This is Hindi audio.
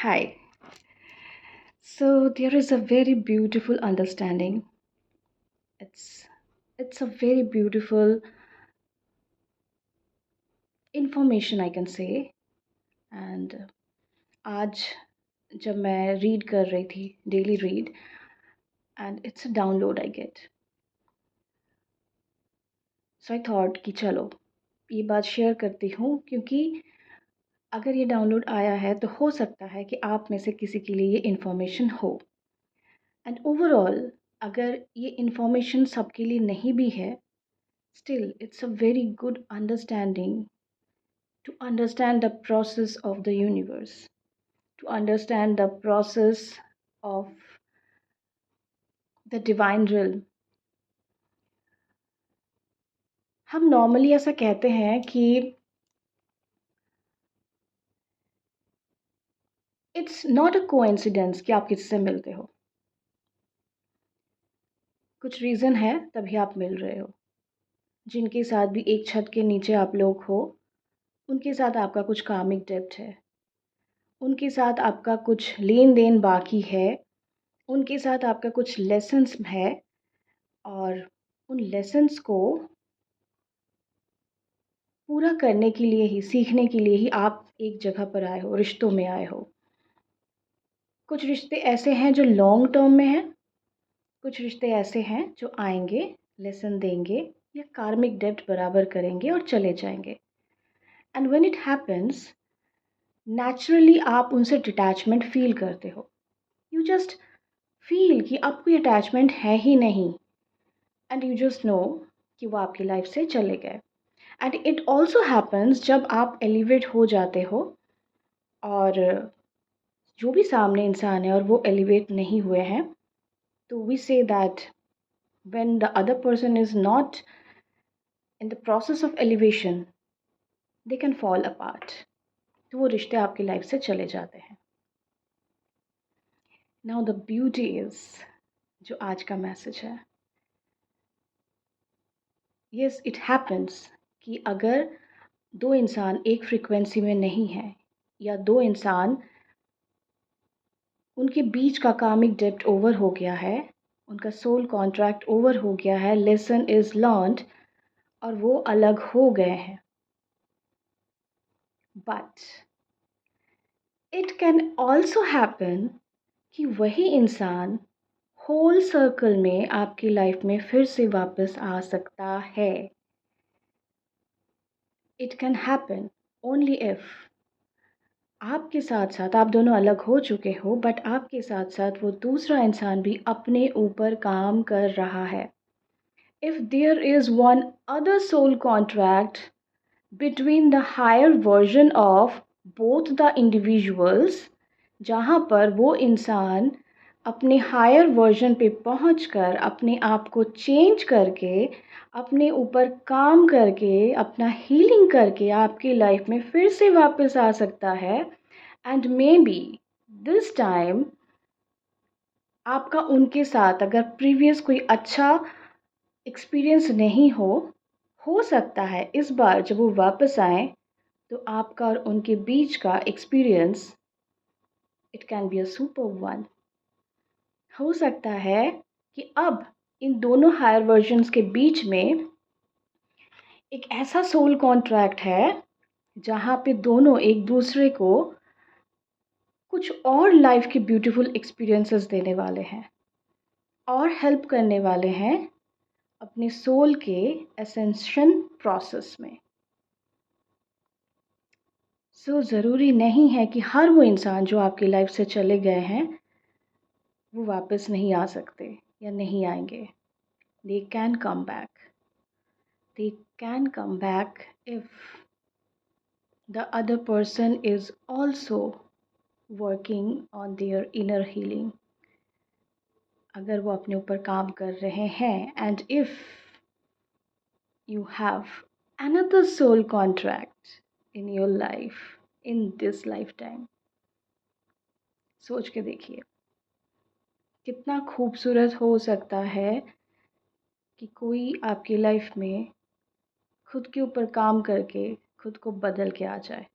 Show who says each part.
Speaker 1: Hi. So there is a very beautiful understanding. It's it's a very beautiful information I can say. And आज जब मैं रीड कर रही थी daily read and it's a download I get so I thought कि चलो ये बात शेयर करती हूँ क्योंकि अगर ये डाउनलोड आया है तो हो सकता है कि आप में से किसी के लिए ये इन्फॉर्मेशन हो एंड ओवरऑल अगर ये इन्फॉर्मेशन सबके लिए नहीं भी है still it's a very good understanding to understand the process of the universe, to understand the process of the divine realm. हम नॉर्मली ऐसा कहते हैं कि इट्स नॉट अ कोइंसिडेंस कि आप किससे मिलते हो, कुछ रीज़न है तभी आप मिल रहे हो। जिनके साथ भी एक छत के नीचे आप लोग हो, उनके साथ आपका कुछ कार्मिक डेब्ट है, उनके साथ आपका कुछ लेन देन बाकी है, उनके साथ आपका कुछ लेसन्स है और उन लेसन्स को पूरा करने के लिए ही, सीखने के लिए ही आप एक जगह पर आए हो, रिश्तों में आए हो। कुछ रिश्ते ऐसे हैं जो लॉन्ग टर्म में हैं, कुछ रिश्ते ऐसे हैं जो आएँगे, लेसन देंगे या कार्मिक डेब्ट बराबर करेंगे और चले जाएँगे। And when it happens, naturally आप उनसे डिटैचमेंट फ़ील करते हो। यू जस्ट फ़ील कि अब कोई अटैचमेंट है ही नहीं एंड यू जस्ट नो कि वो आपकी लाइफ़ से चले गए। एंड इट ऑल्सो हैपन्स जब आप एलिवेट हो जाते हो और जो भी सामने इंसान है और वो एलिवेट नहीं हुए हैं, तो we say that when the other person is not in the process of elevation they can fall apart. तो वो रिश्ते आपकी लाइफ से चले जाते हैं। नाउ द ब्यूटी इज़, जो आज का मैसेज है, यस इट हैपन्स कि अगर दो इंसान एक फ्रीक्वेंसी में नहीं हैं या दो इंसान उनके बीच का कार्मिक डेब्ट ओवर हो गया है, उनका सोल कॉन्ट्रैक्ट ओवर हो गया है, लेसन इज़ लर्न्ड और वो अलग हो गए हैं। But it can also happen कि वही इंसान होल सर्कल में आपकी लाइफ में फिर से वापस आ सकता है। It can happen only if आपके साथ-साथ आप दोनों अलग हो चुके हो बट आपके साथ-साथ वो दूसरा इंसान भी अपने ऊपर काम कर रहा है। If there is one other soul contract between the higher version of both the individuals, जहाँ पर वो इंसान अपने हायर वर्जन पे पहुँचकर अपने आप को चेंज करके, अपने ऊपर काम करके, अपना हीलिंग करके आपकी लाइफ में फिर से वापस आ सकता है and may be this time आपका उनके साथ अगर प्रीवियस कोई अच्छा एक्सपीरियंस नहीं हो सकता है इस बार जब वो वापस आएँ तो आपका और उनके बीच का experience it can be a super one. हो सकता है कि अब इन दोनों हायर वर्जन्स के बीच में एक ऐसा सोल कॉन्ट्रैक्ट है जहाँ पे दोनों एक दूसरे को कुछ और लाइफ के ब्यूटीफुल एक्सपीरियंसेस देने वाले हैं और हेल्प करने वाले हैं अपने सोल के एसेंशन प्रोसेस में। सो ज़रूरी नहीं है कि हर वो इंसान जो आपकी लाइफ से चले गए हैं वो वापस नहीं आ सकते या नहीं आएंगे। They can come back, they can come back if the other person is also working on their inner healing, अगर वो अपने ऊपर काम कर रहे हैं and if you have another soul contract in your life in this lifetime, सोच के देखिए कितना खूबसूरत हो सकता है कि कोई आपकी लाइफ में खुद के ऊपर काम करके खुद को बदल के आ जाए।